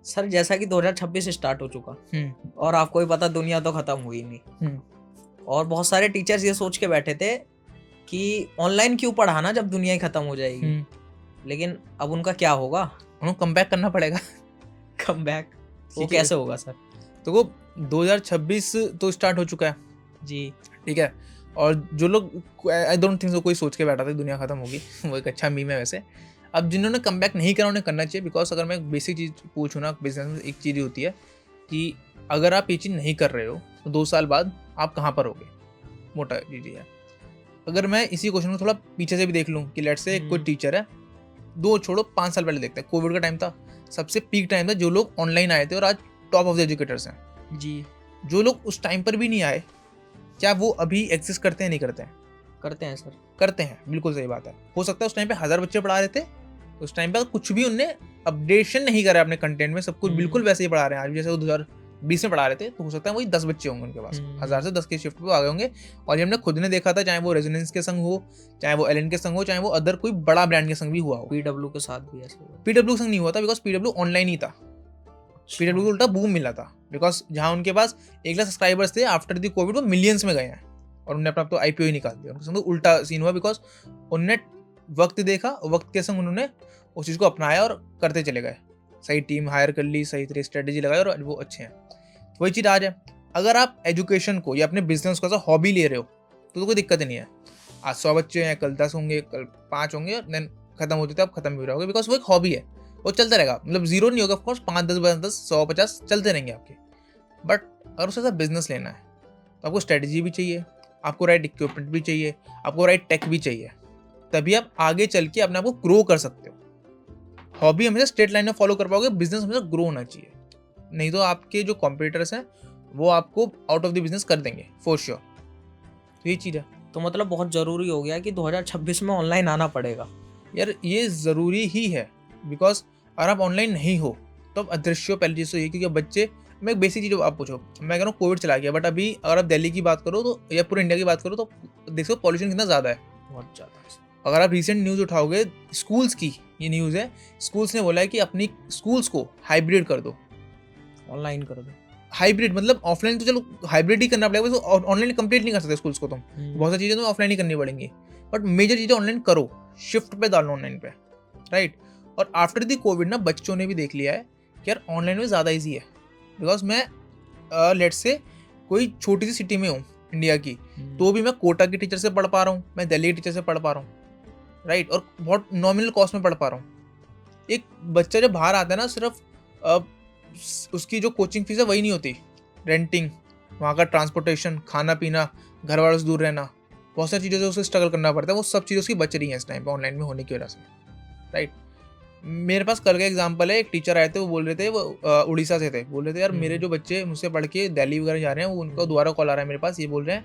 Sir जैसा कि 2026 start हो चुका और आपको भी पता दुनिया तो खत्म हुई नहीं, और बहुत सारे टीचर्स ये सोच के बैठे थे कि ऑनलाइन क्यों पढ़ाना जब दुनिया ही खत्म हो जाएगी। लेकिन अब उनका क्या होगा? उनको कम बैक करना पड़ेगा। कम बैक वो कैसे होगा सर? तो वो 2026 तो स्टार्ट हो चुका है जी, ठीक है। और जो लोग आई डोंट थिंक कोई सोच के बैठा था दुनिया खत्म होगी वो एक अच्छा मीम है वैसे। अब जिन्होंने कम बैक नहीं करा उन्हें करना चाहिए, बिकॉज अगर मैं एक बेसिक चीज़ पूछूँ ना, बिजनेस में एक चीज़ होती है कि अगर आप ये चीज़ नहीं कर रहे हो तो 2 साल बाद आप कहाँ पर होगे, मोटा चीज़ है। अगर मैं इसी क्वेश्चन को थोड़ा पीछे से भी देख लूँ कि लेट से कोई टीचर है, 2 छोड़ो 5 साल पहले देखते हैं, कोविड का टाइम था, सबसे पीक टाइम था, जो लोग ऑनलाइन आए थे और आज टॉप ऑफ द एजुकेटर्स हैं जी, जो लोग उस टाइम पर भी नहीं आए, क्या वो अभी एग्जिस्ट करते हैं? नहीं करते हैं? करते हैं सर। करते हैं, बिल्कुल सही बात है। हो सकता है उस टाइम पे 1000 बच्चे पढ़ा रहे थे, उस टाइम पे कुछ भी उनने अपडेशन नहीं करा अपने कंटेंट में, सब कुछ बिल्कुल वैसे ही पढ़ा रहे हैं आज, जैसे वो 2020 में पढ़ा रहे थे। तो हो सकता है वही 10 बच्चे होंगे उनके पास, 1000 से 10 के शिफ्ट पे आ गए होंगे। और ये हमने खुद ने देखा था, चाहे वो रेजोनेंस के संग हो, चाहे वो एलन के संग हो, चाहे वो अदर कोई बड़ा ब्रांड के संग भी हुआ हो। पीडब्ल्यू के साथ भी ऐसे हुआ। पीडब्ल्यू संग नहीं हुआ था, बिकॉज पीडब्ल्यू ऑनलाइन ही था। पीडब्ल्यू को उल्टा बूम मिला था, बिकॉज जहाँ उनके पास 1 लाख सब्सक्राइबर्स थे, आफ्टर द कोविड वो मिलियंस में गए हैं और उन्होंने अपना तो आईपीओ ही निकाल दिया। उनके संग तो उल्टा सीन हुआ, बिकॉज उन्होंने वक्त देखा, वक्त के संग उन्होंने उस चीज़ को अपनाया और करते चले गए, सही टीम हायर कर ली, सही तरह स्ट्रेटेजी लगाई और वो अच्छे हैं। तो वही चीज़ आज है, अगर आप एजुकेशन को या अपने बिजनेस को ऐसा हॉबी ले रहे हो तो कोई दिक्कत नहीं है। आज 100 बच्चे हैं, कल 10 होंगे, कल 5 होंगे और देन खत्म होते थे, आप खत्म भी रहोगे, बिकॉज वो एक हॉबी है, वो चलता रहेगा। मतलब जीरो नहीं होगा, ऑफकोर्स 5 10 10 100 50 चलते रहेंगे आपके। बट अगर उससे ऐसा बिजनेस लेना है तो आपको स्ट्रेटजी भी चाहिए, आपको राइट इक्विपमेंट भी चाहिए, आपको राइट टेक भी चाहिए, तभी आप आगे चल के अपने आप को ग्रो कर सकते हो। हॉबी हमेशा स्ट्रेट लाइन में फॉलो कर पाओगे, बिजनेस हमेशा ग्रो होना चाहिए, नहीं तो आपके जो कॉम्पिटिटर्स हैं वो आपको आउट ऑफ द बिजनेस कर देंगे फॉर श्योर। तो ये चीज़ है। तो मतलब बहुत जरूरी हो गया कि 2026 में ऑनलाइन आना पड़ेगा। यार ये ज़रूरी ही है, बिकॉज अगर आप ऑनलाइन नहीं हो तो आप अदृश्य हो। पहली चीज़ तो ये, क्योंकि बच्चे, मैं एक बेसिक चीज़ आप पूछो, मैं कह रहा हूँ कोविड चला गया, बट अभी अगर आप दिल्ली की बात करो तो या पूरे इंडिया की बात करो तो देखो पॉल्यूशन कितना ज़्यादा है, बहुत ज़्यादा। अगर आप रिसेंट न्यूज़ उठाओगे स्कूल्स की, ये न्यूज़ है, स्कूल्स ने बोला है कि अपनी स्कूल्स को हाइब्रिड कर दो। ऑनलाइन कर दो। हाइब्रिड मतलब ऑफलाइन तो चलो हाइब्रिड ही करना पड़ेगा, तो ऑनलाइन कंप्लीट नहीं कर सकते स्कूल्स को तुम, बहुत सारी चीज़ें तो ऑफलाइन ही करनी पड़ेंगी, बट मेजर चीज़ें ऑनलाइन करो, शिफ्ट पे डालो ऑनलाइन पे, राइट। और आफ्टर द कोविड ना बच्चों ने भी देख लिया है कि यार ऑनलाइन में ज़्यादा ईजी है, बिकॉज मैं लेट्स से कोई छोटी सी सिटी में हूँ इंडिया की, तो भी मैं कोटा के टीचर से पढ़ पा रहा हूँ, मैं दिल्ली के टीचर से पढ़ पा रहा हूँ, राइट, और बहुत नॉमिनल कॉस्ट में पढ़ पा रहा हूँ। एक बच्चा जब बाहर आता है ना, सिर्फ उसकी जो कोचिंग फीस है वही नहीं होती, रेंटिंग, वहाँ का ट्रांसपोर्टेशन, खाना पीना, घर वालों से दूर रहना, बहुत सारी चीज़ों से उसे स्ट्रगल करना पड़ता है, वो सब चीज़ें उसकी बच रही हैं इस टाइम पे ऑनलाइन में होने की वजह से, राइट। मेरे पास कल का एग्जांपल है, एक टीचर आए थे, वो बोल रहे थे, वो उड़ीसा से थे, बोल रहे थे यार मेरे जो बच्चे मुझसे पढ़ के दिल्ली वगैरह जा रहे हैं, वो उनका दोबारा कॉल आ रहा है मेरे पास, ये बोल रहे हैं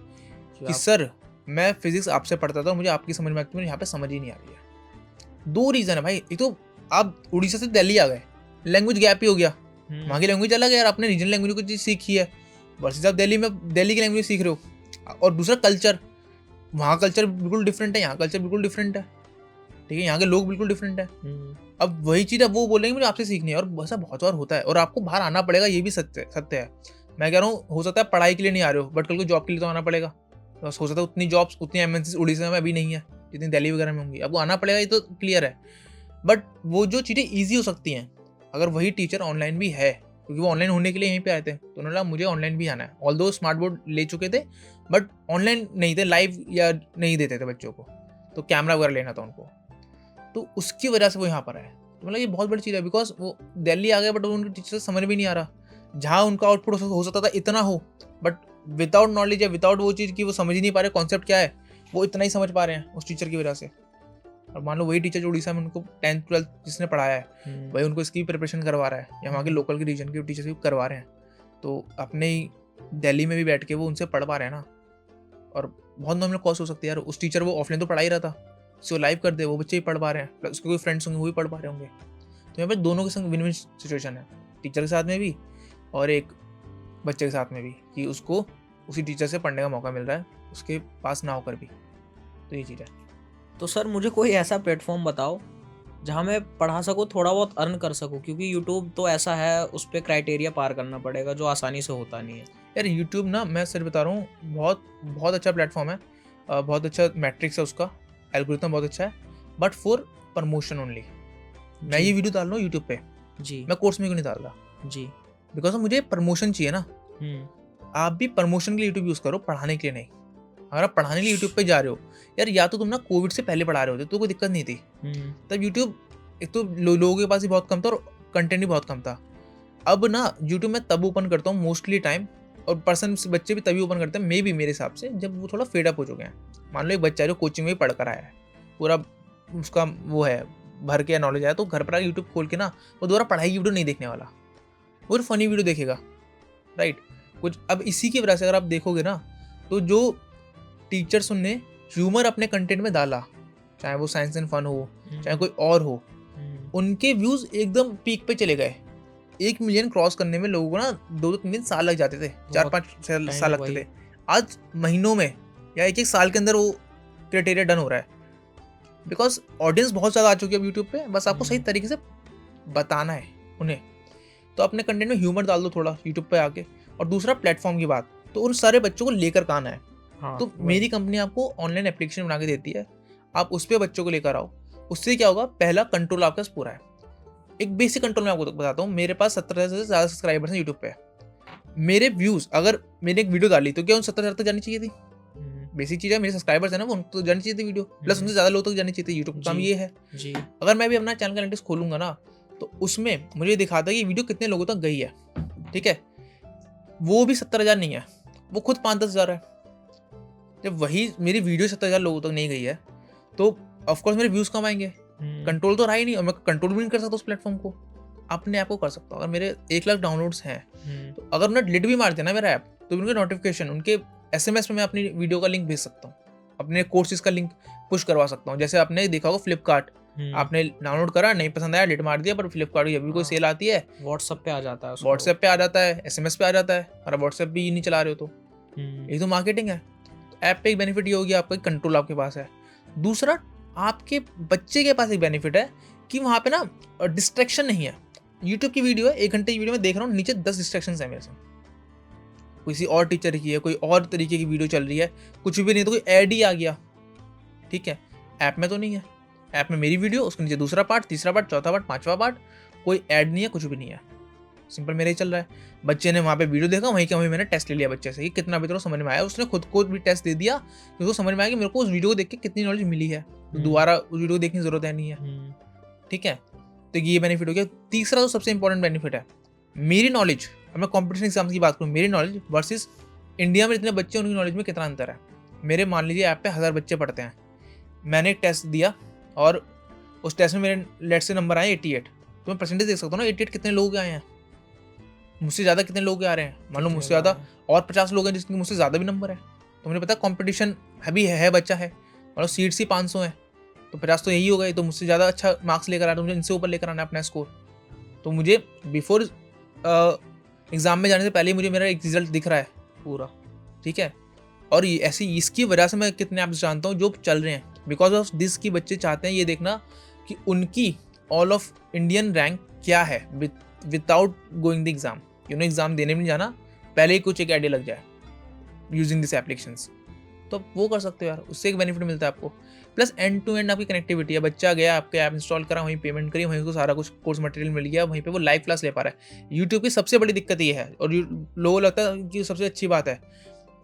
कि सर मैं फिजिक्स आपसे पढ़ता था, मुझे आपकी समझ में आती, मुझे यहाँ पे समझ ही नहीं आ रही है। 2 रीज़न है भाई, एक तो आप उड़ीसा से दिल्ली आ गए, लैंग्वेज गैप ही हो गया, वहाँ की लैंग्वेज अलग है यार, आपने रीजनल लैंग्वेज को चीज़ सीखी है, वर्सेस आप दिल्ली में दिल्ली की लैंग्वेज सीख रहे हो। और दूसरा कल्चर, वहाँ कल्चर बिल्कुल डिफरेंट है, यहाँ कल्चर बिल्कुल डिफरेंट है, ठीक है, यहाँ के लोग बिल्कुल डिफरेंट है। अब वही चीज़ अब वो बोलेंगे मुझे आपसे सीखनी है, और ऐसा बहुत बार होता है, और आपको बाहर आना पड़ेगा, ये भी सत्य है। मैं कह रहा हूँ हो सकता है पढ़ाई के लिए नहीं आ रहे हो, बट कल को जॉब के लिए तो आना पड़ेगा, बस हो सकता है उतनी जॉब्स, उतनी एमएनसी उड़ीसा में अभी नहीं है जितनी दिल्ली वगैरह में होंगी, आपको आना पड़ेगा, ये तो क्लियर है। बट वो जो चीज़ें ईजी हो सकती हैं, अगर वही टीचर ऑनलाइन भी है, क्योंकि वो ऑनलाइन होने के लिए यहीं पे आए थे, तो उन्होंने कहा मुझे ऑनलाइन भी आना है, ऑल दो स्मार्ट बोर्ड ले चुके थे बट ऑनलाइन नहीं थे, लाइव या नहीं देते थे बच्चों को, तो कैमरा वगैरह लेना था उनको, तो उसकी वजह से वो यहाँ पर आए। तो मतलब ये बहुत बड़ी चीज़ है, बिकॉज वो दिल्ली आ गए बट उनके टीचर से समझ भी नहीं आ रहा, जहाँ उनका आउटपुट हो सकता था इतना हो, बट विदाउट नॉलेज या विदाउट वो चीज़ की वो समझ ही नहीं पा रहे कॉन्सेप्ट क्या है, वो इतना ही समझ पा रहे हैं उस टीचर की वजह से। और मान लो वही टीचर जो उड़ीसा में उनको 10th 12th जिसने पढ़ाया है, वही उनको इसकी प्रिपरेशन करवा रहा है, या वहाँ के लोकल के रीजन के टीचर्स भी करवा रहे हैं, तो अपने ही दिल्ली में भी बैठ के वो उनसे पढ़ पा रहे हैं ना। और बहुत नॉमिनल कॉस्ट हो सकती है यार, उस टीचर वो ऑफलाइन तो पढ़ा ही रहा था, सो लाइव कर दे, वो बच्चे ही पढ़ पा रहे हैं, प्लस उसके कोई फ्रेंड्स होंगे वो भी पढ़ पा रहे होंगे, तो यहाँ पर दोनों के संग विन विन सिचुएशन है, टीचर के साथ में भी और एक बच्चे के साथ में भी, कि उसको उसी टीचर से पढ़ने का मौका मिल रहा है उसके पास ना होकर भी, तो ये चीज़ है। तो सर मुझे कोई ऐसा प्लेटफॉर्म बताओ जहाँ मैं पढ़ा सकूँ, थोड़ा बहुत अर्न कर सकूँ, क्योंकि यूट्यूब तो ऐसा है, उस पर क्राइटेरिया पार करना पड़ेगा जो आसानी से होता नहीं है। यार यूट्यूब ना, मैं सच बता रहा हूँ, बहुत बहुत अच्छा प्लेटफॉर्म है, बहुत अच्छा मैट्रिक्स है उसका, एल्गोरिथम बहुत अच्छा है, बट फॉर प्रमोशन ओनली। मैं जी ये वीडियो डाल रहा हूँ यूट्यूब पे, जी मैं कोर्स में क्यों नहीं डाल रहा? जी। बिकॉज मुझे प्रमोशन चाहिए ना। आप भी प्रमोशन के लिए यूट्यूब यूज़ करो, पढ़ाने के लिए नहीं। अगर आप पढ़ाने के लिए यूट्यूब पे जा रहे हो, यार या तो तुम ना कोविड से पहले पढ़ा रहे होते तो कोई दिक्कत नहीं थी। तब यूट्यूब एक तो लोगों के पास ही बहुत कम था और कंटेंट भी बहुत कम था। अब ना यूट्यूब मैं तब ओपन करता हूँ मोस्टली टाइम, और पर्सन बच्चे भी तभी ओपन करते हैं, मे भी मेरे हिसाब से, जब वो थोड़ा फेड अप हो चुके हैं। मान लो एक बच्चा है जो कोचिंग में ही पढ़ कर आया है, पूरा उसका वो है भर के नॉलेज आया, तो घर पर यूट्यूब खोल के ना वो दोबारा पढ़ाई की वीडियो नहीं देखने वाला, वो फनी वीडियो देखेगा, राइट। कुछ अब इसी की वजह से अगर आप देखोगे ना, तो जो टीचर्स ने ह्यूमर अपने कंटेंट में डाला, चाहे वो साइंस एंड फन हो, चाहे कोई और हो, उनके व्यूज एकदम पीक पे चले गए। 1 मिलियन क्रॉस करने में लोगों को ना 2-3 दिन साल लग जाते थे, 4-5 साल लगते थे। आज महीनों में या 1-1 साल के अंदर वो क्राइटेरिया डन हो रहा है, बिकॉज ऑडियंस बहुत ज़्यादा आ चुकी है यूट्यूब पे। बस आपको सही तरीके से बताना है उन्हें, तो अपने कंटेंट में ह्यूमर डाल दो थोड़ा यूट्यूब पे आके। और दूसरा प्लेटफॉर्म की बात, तो उन सारे बच्चों को लेकर कहाँ आना है। हाँ, तो मेरी कंपनी आपको ऑनलाइन एप्लीकेशन बना के देती है, आप उस पर बच्चों को लेकर आओ। उससे क्या होगा, पहला कंट्रोल आपके पास पूरा है। एक बेसिक कंट्रोल मैं आपको बताता हूँ। मेरे पास 17,000 से ज़्यादा सब्सक्राइबर्स हैं यूट्यूब पे। मेरे व्यूज़, अगर मैंने एक वीडियो डाली तो क्या उन 17,000 तक जानी चाहिए थी? बेसिक चीज़ है, मेरे सब्सक्राइबर्स है ना, वो उन तो जानी चाहिए थी वीडियो, प्लस उनसे ज़्यादा लोग तक जानी चाहिए थी। यूट्यूब का काम ये है। जी। अगर मैं भी अपना चैनल का एनालिटिक्स खोलूंगा ना, तो उसमें मुझे दिखाता है कि वीडियो कितने लोगों तक गई है, ठीक है। वो भी 70,000 नहीं है, वो खुद 5-10 हज़ार है। जब वही मेरी वीडियो 70,000 लोगों तक नहीं गई है, तो ऑफकोर्स मेरे व्यूज़ कम आएंगे। कंट्रोल तो रहा ही नहीं, और मैं कंट्रोल भी नहीं कर सकता उस प्लेटफॉर्म को। अपने ऐप को कर सकता हूँ। अगर मेरे 1 लाख डाउनलोड्स हैं, तो अगर उन्हें डिलीट भी मार देना मेरा ऐप, तो उनके नोटिफिकेशन, उनके SMS में मैं अपनी वीडियो का लिंक भेज सकता हूँ, अपने कोर्सेज का लिंक पुश करवा सकता हूँ। जैसे आपने देखा होगा फ्लिपकार्ट, आपने डाउनलोड करा, नहीं पसंद आया, डिलीट मार दिया, पर फ्लिपकार्ट की अभी कोई सेल आती है, व्हाट्सएप पे आ जाता है, व्हाट्सएप पे आ जाता है, SMS पे आ जाता है। और व्हाट्सएप भी नहीं चला रहे हो तो ये तो मार्केटिंग है। ऐप पे एक बेनिफिट ये होगी, आपका कंट्रोल आपके पास है। दूसरा, आपके बच्चे के पास एक बेनिफिट है कि वहाँ पे ना डिस्ट्रैक्शन नहीं है। यूट्यूब की वीडियो है, 1 घंटे की वीडियो में देख रहा हूँ, नीचे 10 डिस्ट्रैक्शन है मेरे से। किसी और टीचर की है, कोई और तरीके की वीडियो चल रही है, कुछ भी नहीं, तो कोई ऐड ही आ गया, ठीक है। ऐप में तो नहीं है। ऐप में मेरी वीडियो, उसके नीचे दूसरा पार्ट, तीसरा पार्ट, चौथा पार्ट, 5वां पार्ट, कोई ऐड नहीं है, कुछ भी नहीं है, सिंपल मेरे ही चल रहा है। बच्चे ने वहाँ पे वीडियो देखा, वहीं का वहीं मैंने टेस्ट ले लिया बच्चे से कि कितना बेहतर समझ में आया। उसने खुद को भी टेस्ट दे दिया, कि उसको समझ में आया कि मेरे को उस वीडियो को देख के कितनी नॉलेज मिली है, तो दोबारा उस वीडियो को देखने की जरूरत है नहीं है, ठीक है। तो ये बेनिफिट हो गया। तीसरा जो सबसे इंपॉर्टेंट बेनिफिट है, मेरी नॉलेज। अब मैं कॉम्पिटिशन एग्जाम्स की बात करूँ, मेरी नॉलेज वर्सेस इंडिया में जितने बच्चे उनकी नॉलेज में कितना अंतर है। मेरे मान लीजिए ऐप पे 1000 बच्चे पढ़ते हैं, मैंने एक टेस्ट दिया और उस टेस्ट में मेरे लेट से नंबर आए 88, तो मैं परसेंटेज देख सकता हूँ ना, 88 कितने लोग आए हैं, मुझसे ज़्यादा कितने लोग आ रहे हैं। मान लो मुझसे ज़्यादा और 50 लोग हैं जिसके मुझसे ज़्यादा भी नंबर है, तो मुझे पता है कॉम्पिटिशन अभी है बच्चा है, मतलब सीट्स ही 500 है, तो 50 तो यही हो गए, तो मुझसे ज़्यादा अच्छा मार्क्स लेकर आया, तो मुझे इनसे ऊपर लेकर आना है अपना स्कोर। तो मुझे बिफोर एग्ज़ाम में जाने से पहले ही मुझे मेरा एक रिजल्ट दिख रहा है पूरा, ठीक है। और ऐसी इसकी वजह से मैं कितने ऐप्स जानता हूँ जो चल रहे हैं, बिकॉज ऑफ दिस की बच्चे चाहते हैं ये देखना कि उनकी ऑल ऑफ इंडियन रैंक क्या है without going the exam. Exam देने में नहीं जाना, पहले ही कुछ एक आइडिया लग जाए यूजिंग दिस एप्लीकेशंस, तो वो कर सकते हो यार, उससे एक बेनिफिट मिलता है आपको। प्लस एंड टू एंड आपकी कनेक्टिविटी है। बच्चा गया, आपके ऐप इंस्टॉल करा, वहीं पेमेंट करी, वहीं उसको सारा कुछ कोर्स मटेरियल मिल गया, वहीं पे वो लाइव क्लास ले पा रहा है। यूट्यूब की सबसे बड़ी दिक्कत ये है, और लोगों को लगता है कि सबसे अच्छी बात है,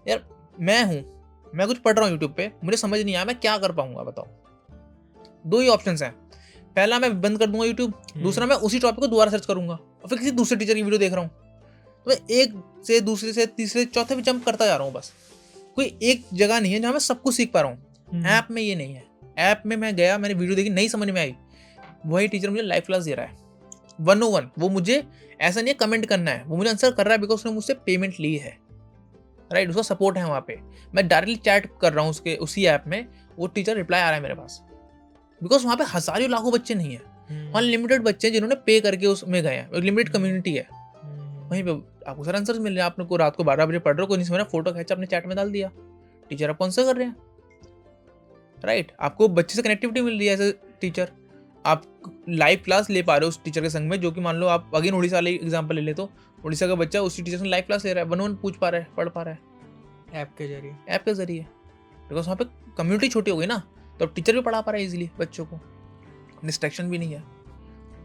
यार मैं कुछ पढ़ रहा हूँ यूट्यूब पे, मुझे समझ नहीं आया मैं क्या कर पाऊंगा, बताओ। 2 ही ऑप्शन हैं, पहला मैं बंद कर दूंगा यूट्यूब, दूसरा मैं उसी टॉपिक को दोबारा सर्च करूंगा, और फिर किसी दूसरे टीचर की वीडियो देख रहा हूँ, तो मैं एक से दूसरे से तीसरे चौथे पे जंप करता जा रहा हूँ। बस कोई एक जगह नहीं है जहाँ मैं सब कुछ सीख पा रहा हूँ। ऐप में ये नहीं है। ऐप में मैं गया, मैंने वीडियो देखी, नहीं समझ में आई, वही टीचर मुझे लाइव क्लास दे रहा है 101। वो मुझे ऐसा नहीं है कमेंट करना है, वो मुझे आंसर कर रहा है, बिकॉज उसने मुझसे पेमेंट ली है, राइट, उसका सपोर्ट है वहाँ पे। मैं डायरेक्टली चैट कर रहा हूँ उसके उसी ऐप में, वो टीचर रिप्लाई आ रहा है मेरे पास, बिकॉज वहाँ पे हजारों लाखों बच्चे नहीं है, वहाँ लिमिटेड बच्चे हैं जिन्होंने पे करके उसमें गए हैं, लिमिटेड कम्युनिटी है, वहीं पे आपको सारे आंसर मिल रहे हैं। आपको रात को 12 बजे पढ़ रहे हो, कोई नहीं समझ, फोटो खींचा अपने चैट में डाल दिया, टीचर आपको आंसर कर रहे हैं, राइट। आपको बच्चे से कनेक्टिविटी मिल रही है एज ए टीचर। आप लाइव क्लास ले पा रहे हो उस टीचर के संग में, जो कि मान लो आप अगेन उड़ीसा वाले एग्जाम्पल ले ले, तो उड़ीसा का बच्चा उसी टीचर से लाइव क्लास ले रहा है, वन वन पूछ पा रहा है, पढ़ पा रहा है ऐप के जरिए। ऐप के जरिए, बिकॉज वहाँ पे कम्युनिटी छोटी हो गई ना, तो अब टीचर भी पढ़ा पा रहा है इजीली बच्चों को, डिस्ट्रैक्शन भी नहीं है।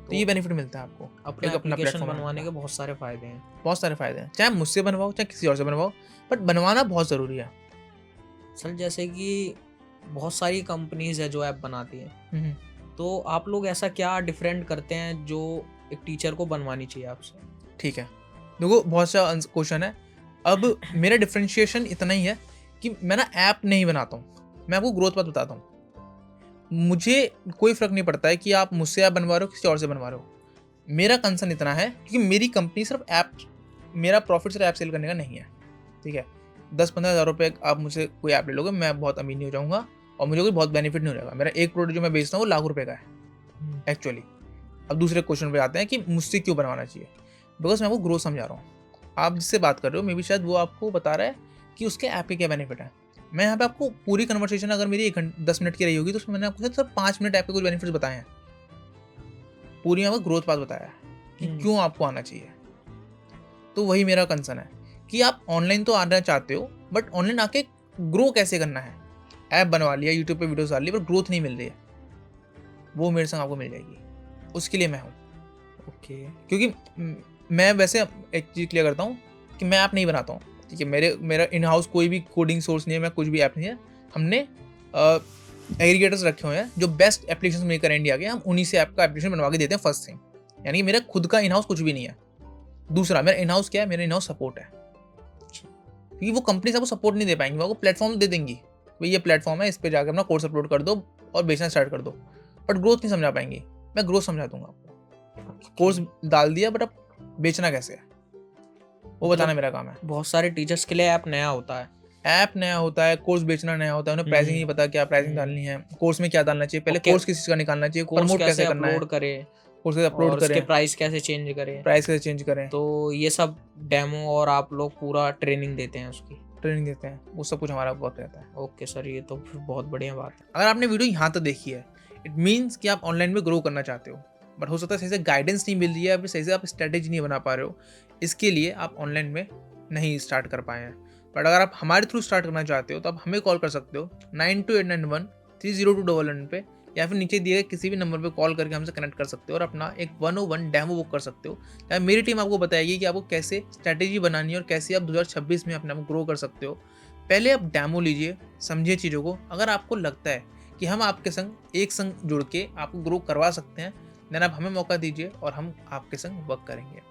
तो ये बेनिफिट मिलता है आपको अपना एक अपना एप्लीकेशन प्लेटफॉर्म बनवाने के बहुत सारे फायदे हैं। बहुत सारे फायदे हैं, चाहे मुझसे बनवाओ चाहे किसी और से बनवाओ, बट बनवाना बहुत ज़रूरी है। सर जैसे कि बहुत सारी कंपनीज है जो ऐप बनाती हैं, तो आप लोग ऐसा क्या डिफरेंट करते हैं जो एक टीचर को बनवानी चाहिए आपसे? ठीक है, देखो बहुत सा क्वेश्चन है। अब मेरा डिफ्रेंशिएशन इतना ही है कि मैं ना ऐप नहीं बनाता हूँ, मैं आपको ग्रोथ पाथ बताता हूँ। मुझे कोई फ़र्क नहीं पड़ता है कि आप मुझसे ऐप बनवा रहे हो किसी और से बनवा रहे हो। मेरा कंसर्न इतना है क्योंकि मेरी कंपनी सिर्फ ऐप, मेरा प्रॉफिट सिर्फ ऐप सेल करने का नहीं है, ठीक है। 10-15 हज़ार रुपये आप मुझसे कोई ऐप ले लोगे, मैं बहुत अमीर नहीं हो जाऊँगा और मुझे कोई बहुत बेनिफिट नहीं हो जाएगा। मेरा एक प्रोडक्ट जो मैं बेचता हूँ वो लाख रुपये का है एक्चुअली। अब दूसरे क्वेश्चन पे आते हैं कि मुझसे क्यों बनवाना चाहिए, बिकॉज मैं आपको ग्रोथ समझा रहा हूँ। आप जिससे बात कर रहे हो मे बी शायद वो आपको बता रहा है कि उसके ऐप के क्या बेनिफिट है। मैं यहाँ पे आपको पूरी कन्वर्सेशन अगर मेरी 10 मिनट की रही होगी तो उसमें मैंने आपको सिर्फ 5 मिनट ऐप के कुछ बेनिफिट्स बताए हैं, पूरी आपको ग्रोथ पाथ बताया है कि क्यों आपको आना चाहिए। तो वही मेरा कंसर्न है कि आप ऑनलाइन तो आना चाहते हो, बट ऑनलाइन आके ग्रो कैसे करना है। ऐप बनवा लिया, यूट्यूब पे वीडियोस डाल ली, पर ग्रोथ नहीं मिल रही है, वो मेरे संग आपको मिल जाएगी, उसके लिए मैं हूँ। ओके। क्योंकि मैं वैसे एक चीज़ क्लियर करता हूँ कि मैं ऐप नहीं बनाता हूँ, ठीक है। मेरा इन हाउस कोई भी कोडिंग सोर्स नहीं है, मैं कुछ भी ऐप नहीं है। हमने एग्रीगेटर्स रखे हुए हैं जो बेस्ट एप्लीकेशन मेकर इंडिया के, हम उन्हीं से ऐप का एप्लीकेशन बनवा के देते हैं फर्स्ट थिंग। यानी कि मेरा खुद का इन हाउस कुछ भी नहीं है। दूसरा, मेरा इन हाउस क्या है, मेरा इन हाउस सपोर्ट है, क्योंकि वो कंपनी आपको सपोर्ट नहीं दे पाएंगी, वो आपको प्लेटफॉर्म दे देंगी, भाई ये प्लेटफॉर्म है, इस पर जाकर अपना कोर्स अपलोड कर दो और बेचना स्टार्ट कर दो, बट ग्रोथ नहीं समझा पाएंगी। मैं ग्रोथ समझा दूंगा आपको। कोर्स डाल दिया, बट अब बेचना कैसे है वो बताना मेरा काम है। बहुत सारे टीचर्स के लिए ऐप नया होता है, ऐप नया होता है, कोर्स बेचना नया होता है, उन्हें प्राइसिंग नहीं पता क्या प्राइसिंग डालनी है, कोर्स में क्या डालना चाहिए, पहले कोर्स किस चीज का निकालना चाहिए, प्रमोट कैसे करना है, अपलोड करे, कोर्स कैसे अपलोड उसके करें, प्राइस कैसे चेंज करें, प्राइस कैसे चेंज करें, तो ये सब डेमो और आप लोग पूरा ट्रेनिंग देते हैं उसकी? ट्रेनिंग देते हैं, वो सब कुछ हमारा वर्क रहता है। ओके सर, ये तो फिर बहुत बढ़िया बात है। अगर आपने वीडियो यहाँ तक देखी है, इट मीन्स कि आप ऑनलाइन में ग्रो करना चाहते हो, बट हो सकता है सही से गाइडेंस नहीं मिल रही है, फिर सही से आप स्ट्रेटेजी नहीं बना पा रहे हो, इसके लिए आप ऑनलाइन में नहीं स्टार्ट कर पाए हैं। बट अगर आप हमारे थ्रू स्टार्ट करना चाहते हो तो आप हमें कॉल कर सकते हो 9289130211 पे, या फिर नीचे दिए गए किसी भी नंबर पे कॉल करके हमसे कनेक्ट कर सकते हो और अपना एक 101 डेमो बुक कर सकते हो। या मेरी टीम आपको बताएगी कि आपको कैसे स्ट्रैटेजी बनानी है और कैसे आप 2026 में अपने आप ग्रो कर सकते हो। पहले आप डेमो लीजिए, समझिए चीज़ों को। अगर आपको लगता है कि हम आपके संग एक संग जुड़ के आपको ग्रो करवा सकते हैं, देन आप हमें मौका दीजिए और हम आपके संग वर्क करेंगे।